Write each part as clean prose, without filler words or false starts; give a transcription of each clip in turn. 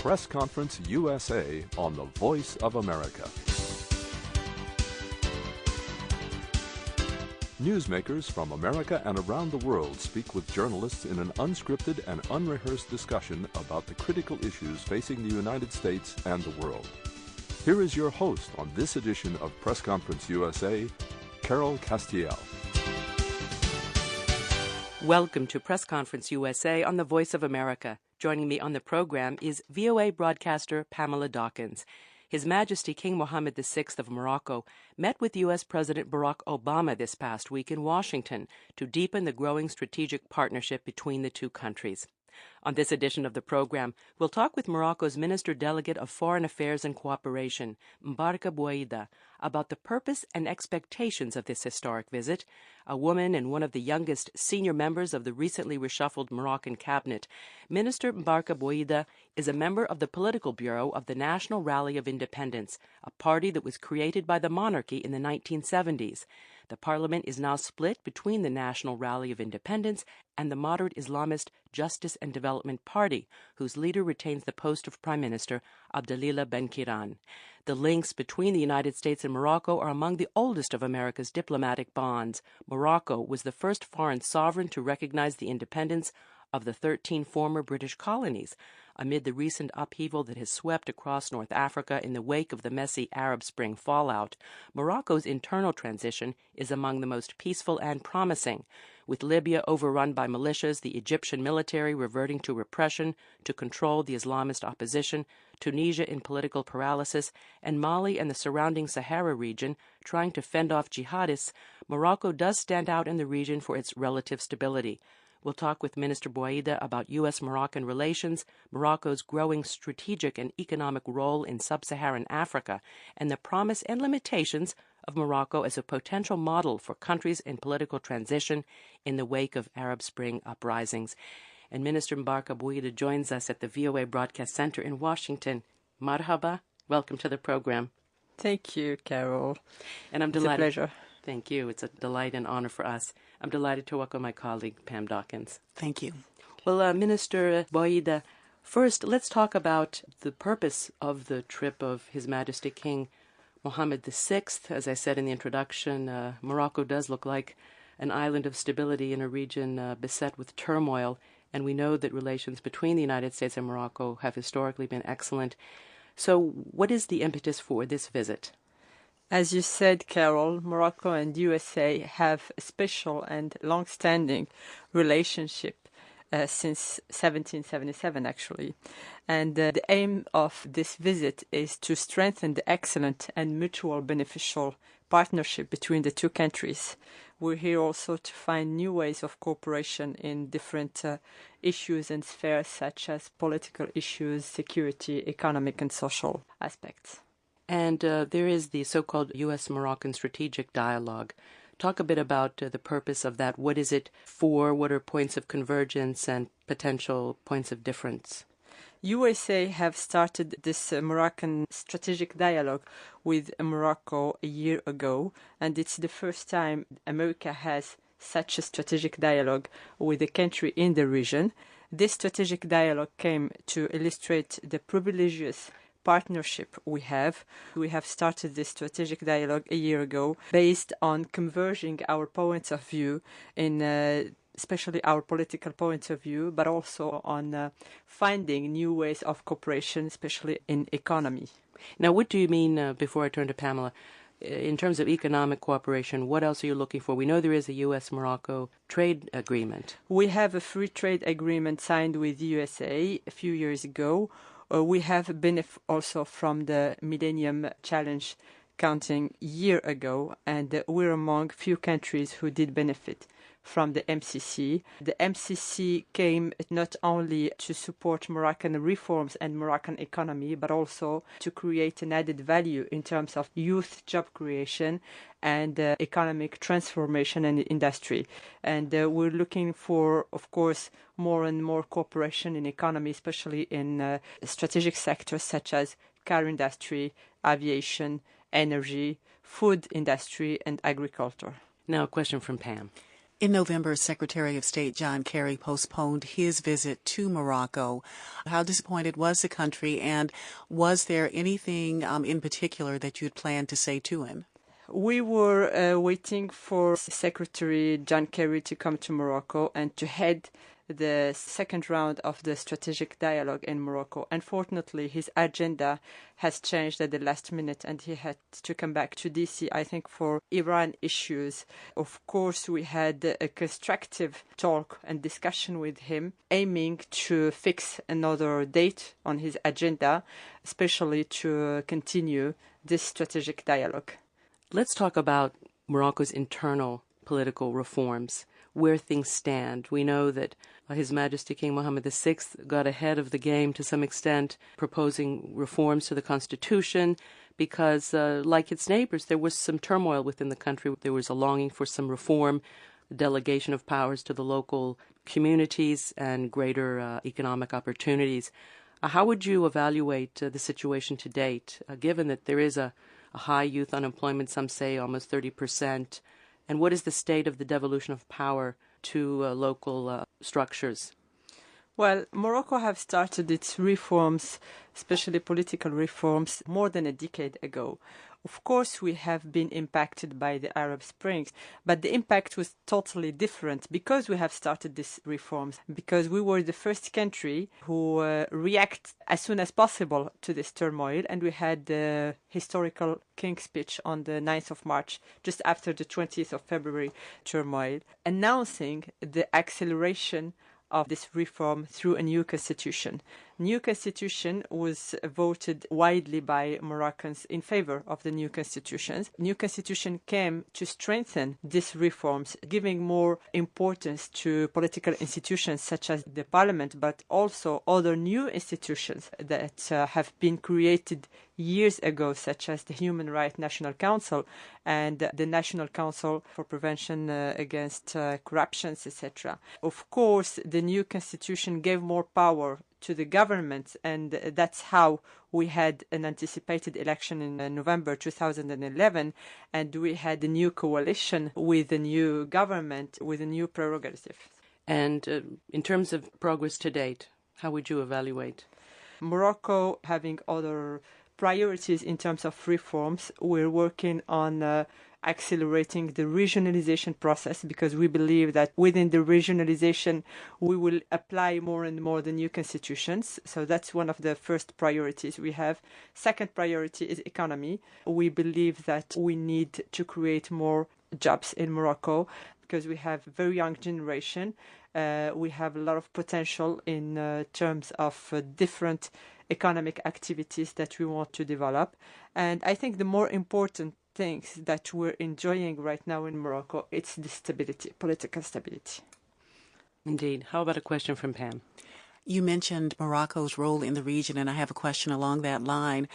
Press Conference USA on the Voice of America. Newsmakers from America and around the world speak with journalists in an unscripted and unrehearsed discussion about the critical issues facing the United States and the world. Here is your host on this edition of Press Conference USA, Carol Castiel. Welcome to Press Conference USA on the Voice of America. Joining me on the program is VOA broadcaster Pamela Dawkins. His Majesty King Mohammed VI of Morocco met with U.S. President Barack Obama this past week in Washington to deepen the growing strategic partnership between the two countries. On this edition of the program, we'll talk with Morocco's Minister Delegate of Foreign Affairs and Cooperation, Mbarka Bouaida, about the purpose and expectations of this historic visit. A woman and one of the youngest senior members of the recently reshuffled Moroccan cabinet, Minister Mbarka Bouaida is a member of the Political Bureau of the National Rally of Independence, a party that was created by the monarchy in the 1970s. The parliament is now split between the National Rally of Independence and the moderate Islamist Justice and Development Party, whose leader retains the post of Prime Minister, Abdelila Ben-Kiran. The links between the United States and Morocco are among the oldest of America's diplomatic bonds. Morocco was the first foreign sovereign to recognize the independence of the 13 former British colonies. Amid the recent upheaval that has swept across North Africa in the wake of the messy Arab Spring fallout, Morocco's internal transition is among the most peaceful and promising. With Libya overrun by militias, the Egyptian military reverting to repression to control the Islamist opposition, Tunisia in political paralysis, and Mali and the surrounding Sahara region trying to fend off jihadists, Morocco does stand out in the region for its relative stability. We'll talk with Minister Bouaida about U.S.-Moroccan relations, Morocco's growing strategic and economic role in sub-Saharan Africa, and the promise and limitations of Morocco as a potential model for countries in political transition in the wake of Arab Spring uprisings. And Minister Mbarka Bouaida joins us at the VOA Broadcast Center in Washington. Marhaba, welcome to the program. Thank you, Carol. And I'm delighted. It's a pleasure. Thank you. It's a delight and honor for us. I'm delighted to welcome my colleague, Pam Dawkins. Thank you. Well, Minister Bouaida, first, let's talk about the purpose of the trip of His Majesty King Mohammed VI. As I said in the introduction, Morocco does look like an island of stability in a region beset with turmoil, and we know that relations between the United States and Morocco have historically been excellent. So what is the impetus for this visit? As you said, Carol, Morocco and USA have a special and long-standing relationship since 1777, actually. And the aim of this visit is to strengthen the excellent and mutual beneficial partnership between the two countries. We're here also to find new ways of cooperation in different issues and spheres such as political issues, security, economic and social aspects. And there is the so-called U.S.-Moroccan strategic dialogue. Talk a bit about the purpose of that. What is it for? What are points of convergence and potential points of difference? USA have started this Moroccan strategic dialogue with Morocco a year ago, and it's the first time America has such a strategic dialogue with a country in the region. This strategic dialogue came to illustrate the privileges partnership we have. We have started this strategic dialogue a year ago based on converging our points of view in especially our political point of view, but also on finding new ways of cooperation, especially in economy. Now, what do you mean, before I turn to Pamela, in terms of economic cooperation, what else are you looking for? We know there is a U.S.-Morocco trade agreement. We have a free trade agreement signed with USA a few years ago. We have benefited also from the Millennium Challenge counting year ago, and we're among few countries who did benefit from the MCC. The MCC came not only to support Moroccan reforms and Moroccan economy, but also to create an added value in terms of youth job creation and economic transformation and industry. And we're looking for, of course, more and more cooperation in economy, especially in strategic sectors such as car industry, aviation, energy, food industry, and agriculture. Now a question from Pam. In November, Secretary of State John Kerry postponed his visit to Morocco. How disappointed was the country, and was there anything in particular that you'd planned to say to him? We were waiting for Secretary John Kerry to come to Morocco and to head the second round of the strategic dialogue in Morocco. Unfortunately, his agenda has changed at the last minute and he had to come back to DC, I think, for Iran issues. Of course, we had a constructive talk and discussion with him, aiming to fix another date on his agenda, especially to continue this strategic dialogue. Let's talk about Morocco's internal political reforms, where things stand. We know that His Majesty King Mohammed VI got ahead of the game to some extent, proposing reforms to the constitution because, like its neighbors, there was some turmoil within the country. There was a longing for some reform, delegation of powers to the local communities, and greater economic opportunities. How would you evaluate the situation to date, given that there is a high youth unemployment, some say almost 30%, and what is the state of the devolution of power to local structures? Well, Morocco have started its reforms, especially political reforms, more than a decade ago. Of course, we have been impacted by the Arab Spring, but the impact was totally different because we have started these reforms, because we were the first country who react as soon as possible to this turmoil, and we had the historical King's speech on the 9th of March, just after the 20th of February turmoil, announcing the acceleration of this reform through a new constitution. New constitution was voted widely by Moroccans in favor of the new constitutions. New constitution came to strengthen these reforms, giving more importance to political institutions such as the parliament, but also other new institutions that have been created years ago, such as the Human Rights National Council and the National Council for Prevention against Corruptions, etc. Of course, the new constitution gave more power to the government, and that's how we had an anticipated election in November 2011, and we had a new coalition with a new government with a new prerogative. And in terms of progress to date, how would you evaluate? Morocco having other priorities in terms of reforms. We're working on accelerating the regionalization process because we believe that within the regionalization we will apply more and more the new constitutions. So that's one of the first priorities we have. Second priority is economy. We believe that we need to create more jobs in Morocco because we have a very young generation. We have a lot of potential in terms of different economic activities that we want to develop. And I think the more important things that we're enjoying right now in Morocco, it's the stability, political stability. Indeed. How about a question from Pam? You mentioned Morocco's role in the region, and I have a question along that line.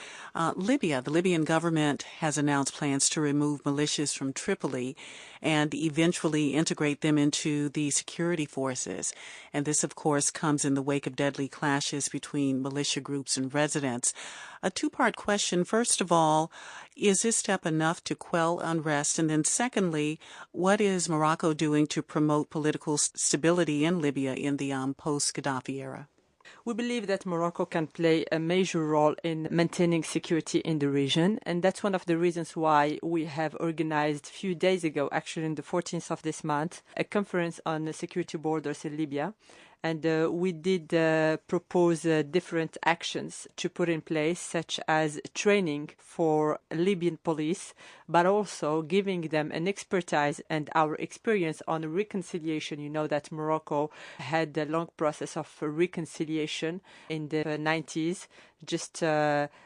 Libya, the Libyan government has announced plans to remove militias from Tripoli and eventually integrate them into the security forces. And this, of course, comes in the wake of deadly clashes between militia groups and residents. A two-part question. First of all, is this step enough to quell unrest? And then secondly, what is Morocco doing to promote political stability in Libya in the post-Gaddafi era? We believe that Morocco can play a major role in maintaining security in the region, and that's one of the reasons why we have organized a few days ago, actually on the 14th of this month, a conference on security borders in Libya. And we did propose different actions to put in place, such as training for Libyan police, but also giving them an expertise and our experience on reconciliation. You know that Morocco had a long process of reconciliation in the 90s, just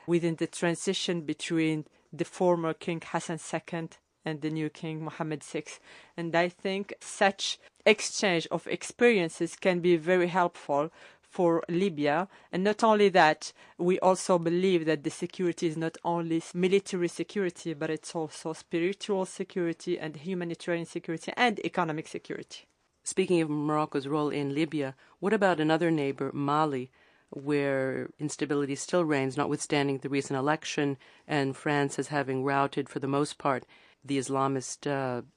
within the transition between the former King Hassan II and the new King Mohammed VI. And I think such exchange of experiences can be very helpful for Libya. And not only that, we also believe that the security is not only military security, but it's also spiritual security and humanitarian security and economic security. Speaking of Morocco's role in Libya, what about another neighbor, Mali, where instability still reigns, notwithstanding the recent election, and France as having routed, for the most part, the Islamist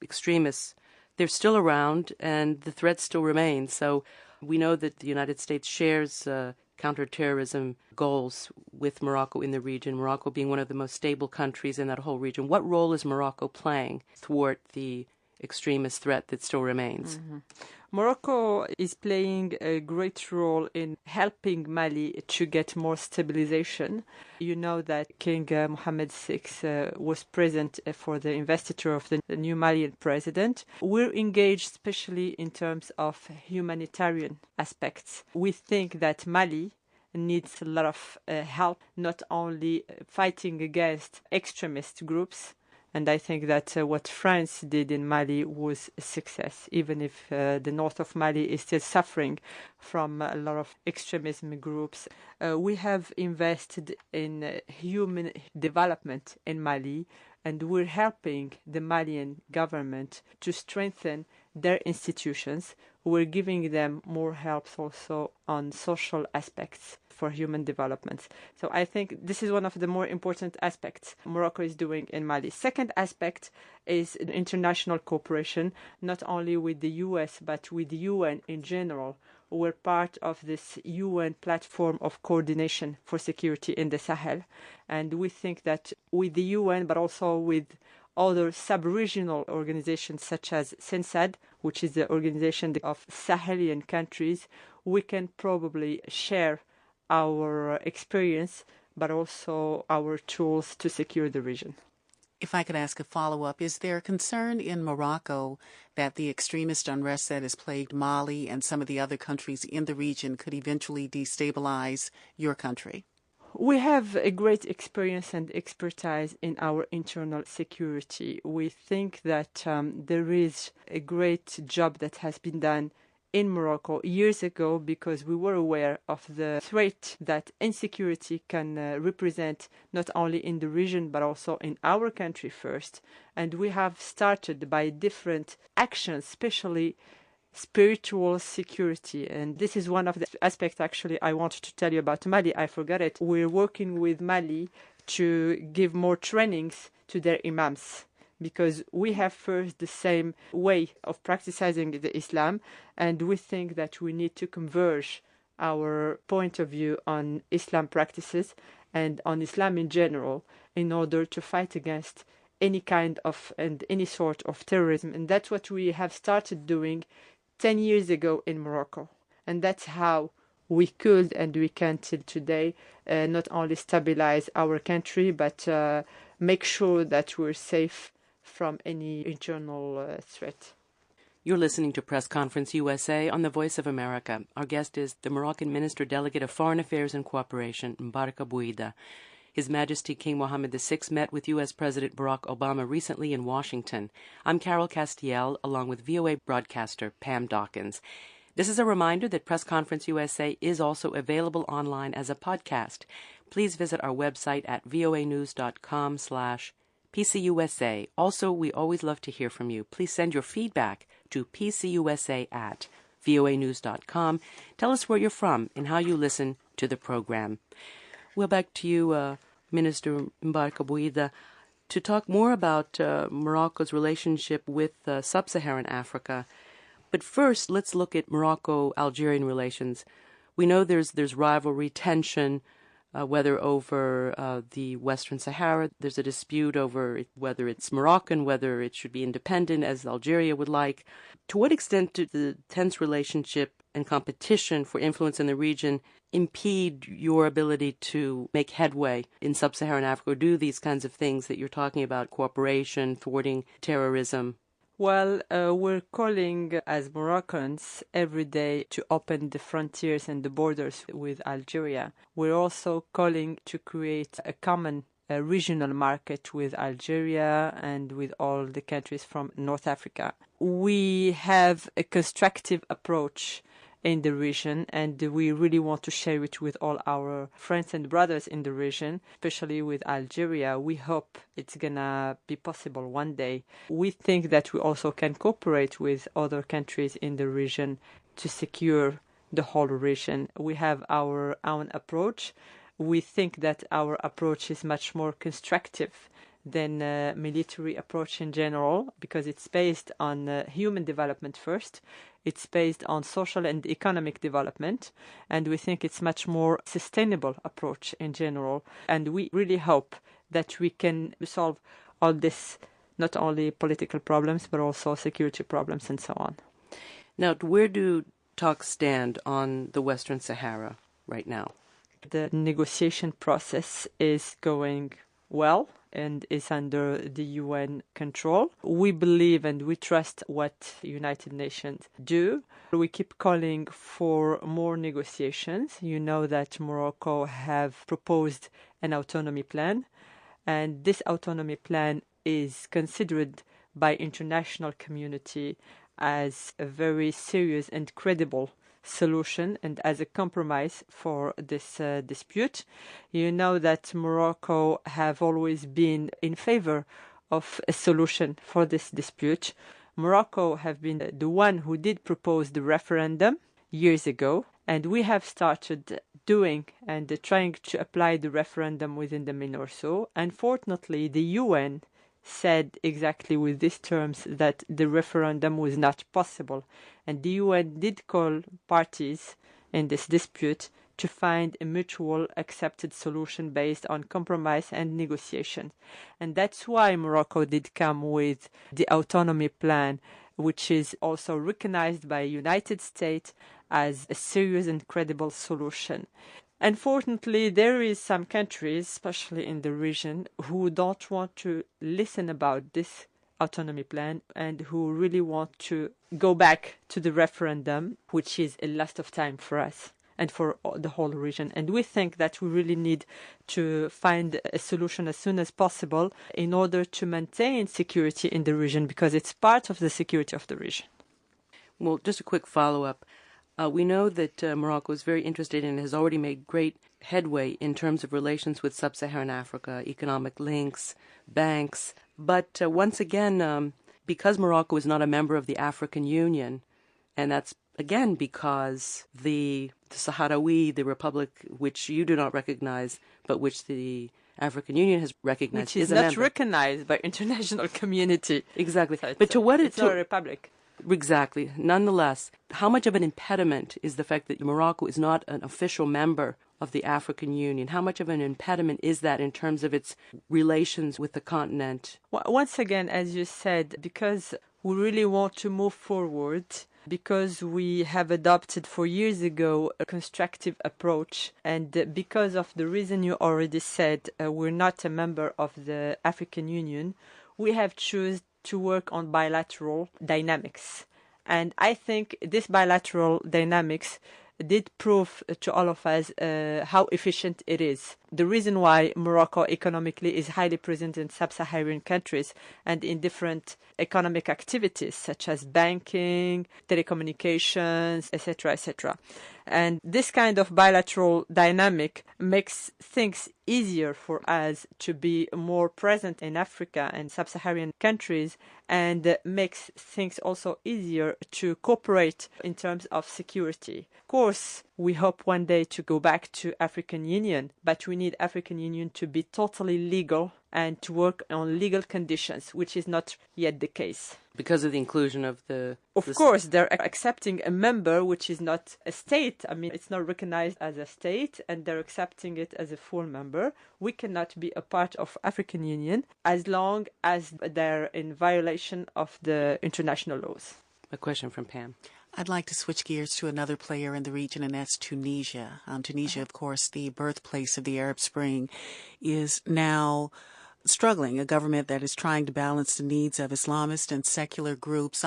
extremists they're still around and the threat still remains. So we know that the United States shares counterterrorism goals with Morocco in the region, Morocco being one of the most stable countries in that whole region. What role is Morocco playing thwart the extremist threat that still remains? Mm-hmm. Morocco is playing a great role in helping Mali to get more stabilization. You know that King Mohammed VI was present for the investiture of the new Malian president. We're engaged especially in terms of humanitarian aspects. We think that Mali needs a lot of help, not only fighting against extremist groups. And I think that what France did in Mali was a success, even if the north of Mali is still suffering from a lot of extremism groups. We have invested in human development in Mali, and we're helping the Malian government to strengthen their institutions. We're giving them more help also on social aspects for human development. So I think this is one of the more important aspects Morocco is doing in Mali. Second aspect is international cooperation, not only with the US, but with the UN in general. We're part of this UN platform of coordination for security in the Sahel. And we think that with the UN, but also with other sub-regional organizations such as SENSAD, which is the organization of Sahelian countries, we can probably share our experience, but also our tools to secure the region. If I could ask a follow-up, is there concern in Morocco that the extremist unrest that has plagued Mali and some of the other countries in the region could eventually destabilize your country? We have a great experience and expertise in our internal security. We think that there is a great job that has been done in Morocco years ago because we were aware of the threat that insecurity can represent not only in the region but also in our country first. And we have started by different actions, especially spiritual security. And this is one of the aspects actually I wanted to tell you about Mali. I forgot it. We're working with Mali to give more trainings to their imams, because we have first the same way of practicing the Islam, and we think that we need to converge our point of view on Islam practices and on Islam in general in order to fight against any kind of and any sort of terrorism. And that's what we have started doing 10 years ago in Morocco. And that's how we could and we can till today not only stabilize our country, but make sure that we're safe from any internal threat. You're listening to Press Conference USA on the Voice of America. Our guest is the Moroccan Minister Delegate of Foreign Affairs and Cooperation, Mbarka Bouaida. His Majesty King Mohammed VI met with U.S. President Barack Obama recently in Washington. I'm Carol Castiel, along with VOA broadcaster Pam Dawkins. This is a reminder that Press Conference USA is also available online as a podcast. Please visit our website at voanews.com/PCUSA. Also, we always love to hear from you. Please send your feedback to pcusa@voanews.com. Tell us where you're from and how you listen to the program. Well, back to you, Minister Mbarka Bouaida, to talk more about Morocco's relationship with sub-Saharan Africa. But first, let's look at Morocco-Algerian relations. We know there's rivalry, tension, whether over the Western Sahara. There's a dispute over whether it's Moroccan, whether it should be independent, as Algeria would like. To what extent do the tense relationship and competition for influence in the region impede your ability to make headway in sub-Saharan Africa, or do these kinds of things that you're talking about, cooperation, thwarting terrorism? Well, we're calling as Moroccans every day to open the frontiers and the borders with Algeria. We're also calling to create a common regional market with Algeria and with all the countries from North Africa. We have a constructive approach in the region, and we really want to share it with all our friends and brothers in the region, especially with Algeria. We hope it's gonna be possible one day. We think that we also can cooperate with other countries in the region to secure the whole region. We have our own approach. We think that our approach is much more constructive than a military approach in general, because it's based on human development first. It's based on social and economic development, and we think it's much more sustainable approach in general. And we really hope that we can solve all this, not only political problems, but also security problems and so on. Now, where do talks stand on the Western Sahara right now? The negotiation process is going well and is under the UN control. We believe and we trust what United Nations do. We keep calling for more negotiations. You know that Morocco have proposed an autonomy plan, and this autonomy plan is considered by international community as a very serious and credible solution and as a compromise for this dispute. You know that Morocco have always been in favor of a solution for this dispute. Morocco have been the one who did propose the referendum years ago, and we have started doing and trying to apply the referendum within the MINURSO. Unfortunately, the UN said exactly with these terms that the referendum was not possible, and the UN did call parties in this dispute to find a mutual accepted solution based on compromise and negotiation. And that's why Morocco did come with the autonomy plan, which is also recognized by United States as a serious and credible solution. Unfortunately, there is some countries, especially in the region, who don't want to listen about this autonomy plan and who really want to go back to the referendum, which is a loss of time for us and for the whole region. And we think that we really need to find a solution as soon as possible in order to maintain security in the region, because it's part of the security of the region. Well, just a quick follow-up. We know that Morocco is very interested and has already made great headway in terms of relations with sub-Saharan Africa, economic links, banks. But once again, because Morocco is not a member of the African Union, and that's again because the Sahrawi, the republic which you do not recognize, but which the African Union has recognized, which is not recognized by international community. Exactly. So but to what it's not a republic. Exactly. Nonetheless, how much of an impediment is the fact that Morocco is not an official member of the African Union? How much of an impediment is that in terms of its relations with the continent? Once again, as you said, because we really want to move forward, because we have adopted 4 years ago a constructive approach, and because of the reason you already said, we're not a member of the African Union, we have chosen to work on bilateral dynamics. And I think this bilateral dynamics did prove to all of us how efficient it is. The reason why Morocco economically is highly present in sub-Saharan countries and in different economic activities such as banking, telecommunications, etc., etc. And this kind of bilateral dynamic makes things easier for us to be more present in Africa and sub-Saharan countries, and makes things also easier to cooperate in terms of security. Of course, we hope one day to go back to African Union, but we need African Union to be totally legal and to work on legal conditions, which is not yet the case. Because of the inclusion of the... Of course, they're accepting a member which is not a state. I mean, it's not recognized as a state, and they're accepting it as a full member. We cannot be a part of African Union as long as they're in violation of the international laws. A question from Pam. I'd like to switch gears to another player in the region, and that's Tunisia. Tunisia, of course, the birthplace of the Arab Spring, is now struggling, a government that is trying to balance the needs of Islamist and secular groups.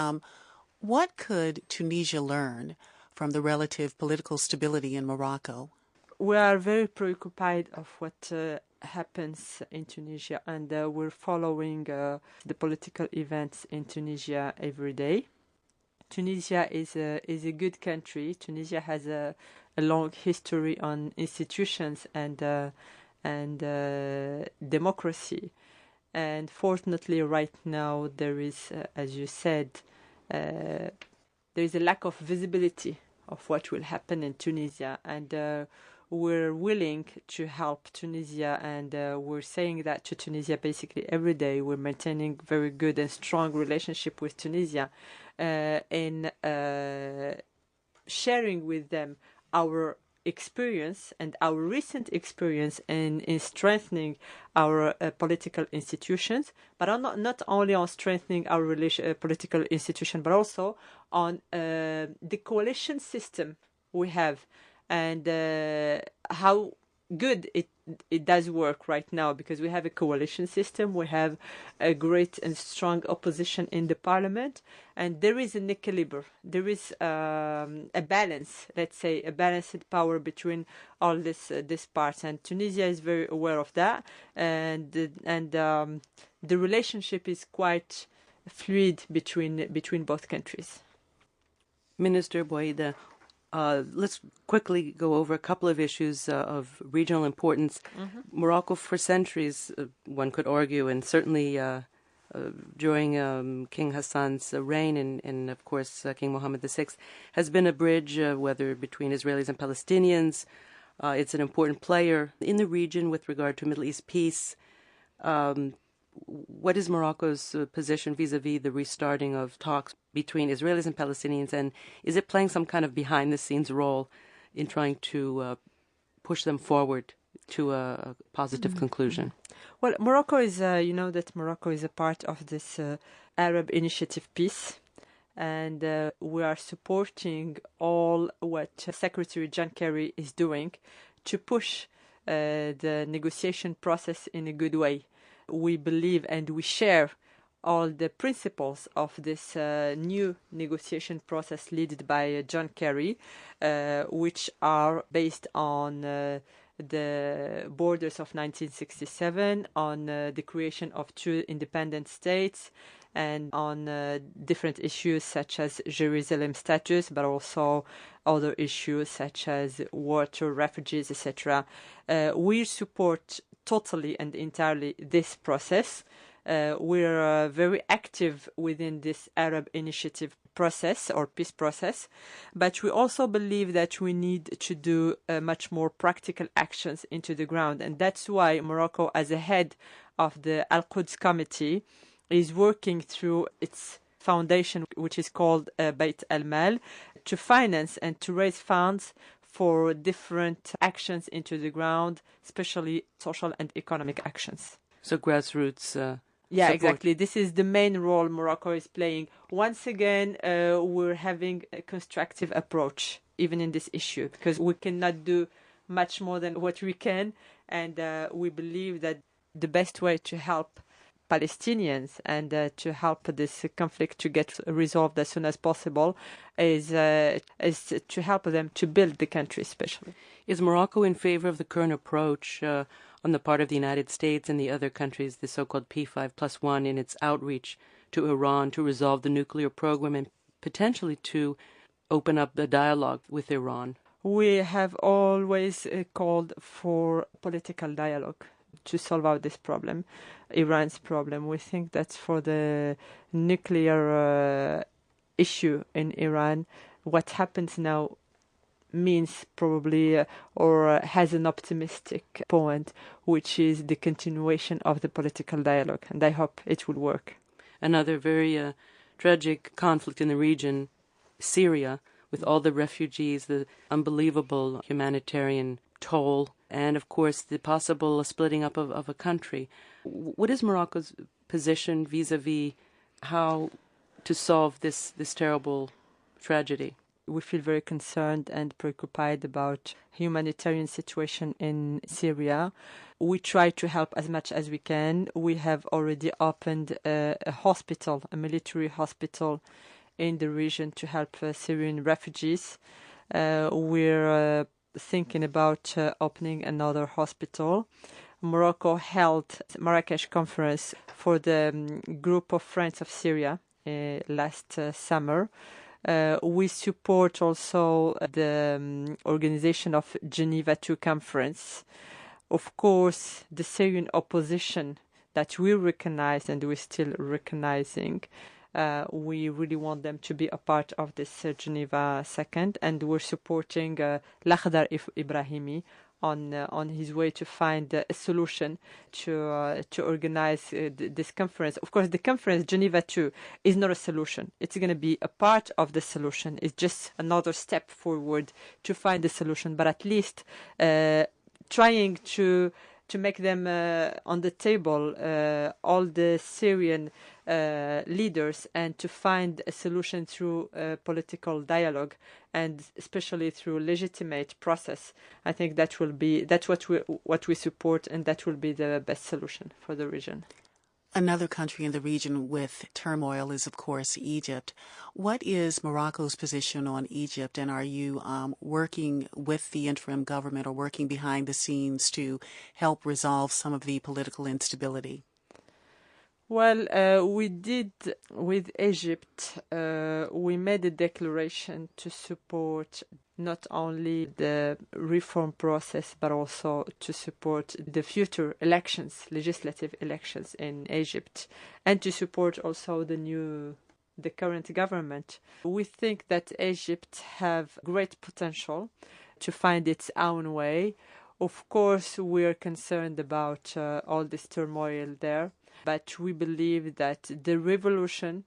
What could Tunisia learn from the relative political stability in Morocco? We are very preoccupied of what happens in Tunisia, and we're following the political events in Tunisia every day. Tunisia is a good country. Tunisia has a long history on institutions and democracy. And fortunately, right now, there is, as you said, there is a lack of visibility of what will happen in Tunisia. And we're willing to help Tunisia, and we're saying that to Tunisia basically every day. We're maintaining very good and strong relationship with Tunisia in sharing with them our experience and our recent experience in strengthening our political institutions, but not only on strengthening our political institution, but also on the coalition system we have, and how good it does work right now, because we have a coalition system, we have a great and strong opposition in the parliament, and there is an equilibrium, there is a balance, let's say a balanced power between all this parts, and Tunisia is very aware of that, and the relationship is quite fluid between both countries. Minister Bouaida, let's quickly go over a couple of issues of regional importance. Morocco, for centuries, one could argue, and certainly during King Hassan's reign and of course, King Mohammed VI, has been a bridge, whether between Israelis and Palestinians. It's an important player in the region with regard to Middle East peace. What is Morocco's position vis-a-vis the restarting of talks between Israelis and Palestinians, and is it playing some kind of behind-the-scenes role in trying to push them forward to a positive conclusion? Well, Morocco is, you know that Morocco is a part of this Arab Initiative Peace, and we are supporting all what Secretary John Kerry is doing to push the negotiation process in a good way. We believe and we share all the principles of this new negotiation process led by John Kerry, which are based on the borders of 1967, on the creation of two independent states, and on different issues such as Jerusalem status, but also other issues such as water, refugees, etc. We support totally and entirely this process. We're very active within this Arab Initiative process or peace process, but we also believe that we need to do much more practical actions into the ground, and that's why Morocco, as a head of the Al-Quds Committee, is working through its foundation, which is called Beit Al-Mal, to finance and to raise funds for different actions into the ground, especially social and economic actions. So grassroots yeah, support. exactly. This is the main role Morocco is playing. Once again, we're having a constructive approach, even in this issue, because we cannot do much more than what we can, and we believe that the best way to help Palestinians and to help this conflict to get resolved as soon as possible is to help them to build the country, especially. Is Morocco in favor of the current approach on the part of the United States and the other countries, the so-called P5+1, in its outreach to Iran to resolve the nuclear program and potentially to open up the dialogue with Iran? We have always called for political dialogue to solve out this problem, Iran's problem. We think that for the nuclear issue in Iran, what happens now means probably or has an optimistic point, which is the continuation of the political dialogue, and I hope it will work. Another very tragic conflict in the region, Syria, with all the refugees, the unbelievable humanitarian toll, and of course the possible splitting up of a country. What is Morocco's position vis-a-vis how to solve this terrible tragedy? We feel very concerned and preoccupied about humanitarian situation in Syria. We try to help as much as we can. We have already opened a hospital, a military hospital in the region to help Syrian refugees. We're thinking about opening another hospital. Morocco held a Marrakesh conference for the group of Friends of Syria last summer. We support also the organization of Geneva II conference. Of course, the Syrian opposition that we recognize and we're still recognizing We really want them to be a part of this Geneva Second, and we're supporting Lakhdar Ibrahimi on his way to find a solution to organize this conference. Of course, the conference Geneva 2 is not a solution. It's going to be a part of the solution. It's just another step forward to find the solution, but at least trying to make them on the table, all the Syrian leaders, and to find a solution through political dialogue, and especially through legitimate process. I think that's what we support, and that will be the best solution for the region. Another country in the region with turmoil is, of course, Egypt. What is Morocco's position on Egypt, and are you working with the interim government or working behind the scenes to help resolve some of the political instability? Well, we did with Egypt. We made a declaration to support not only the reform process, but also to support the future elections, legislative elections in Egypt, and to support also the current government. We think that Egypt have great potential to find its own way. Of course, we are concerned about all this turmoil there, but we believe that the revolution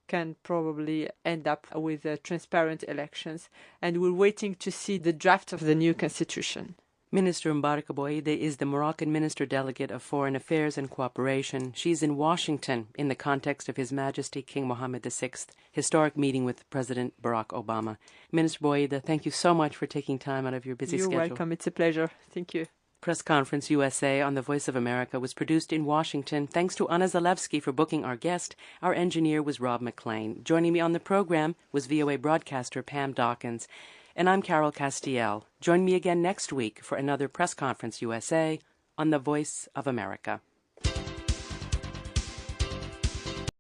can probably end up with transparent elections, and we're waiting to see the draft of the new constitution. Minister Mbarka Bouaida is the Moroccan Minister Delegate of Foreign Affairs and Cooperation. She's in Washington in the context of His Majesty King Mohammed VI historic meeting with President Barack Obama. Minister Bouaida, thank you so much for taking time out of your busy schedule. You're welcome. It's a pleasure. Thank you. Press Conference USA on the Voice of America was produced in Washington. Thanks to Anna Zalewski for booking our guest. Our engineer was Rob McLean. Joining me on the program was VOA broadcaster Pam Dawkins. And I'm Carol Castiel. Join me again next week for another Press Conference USA on the Voice of America.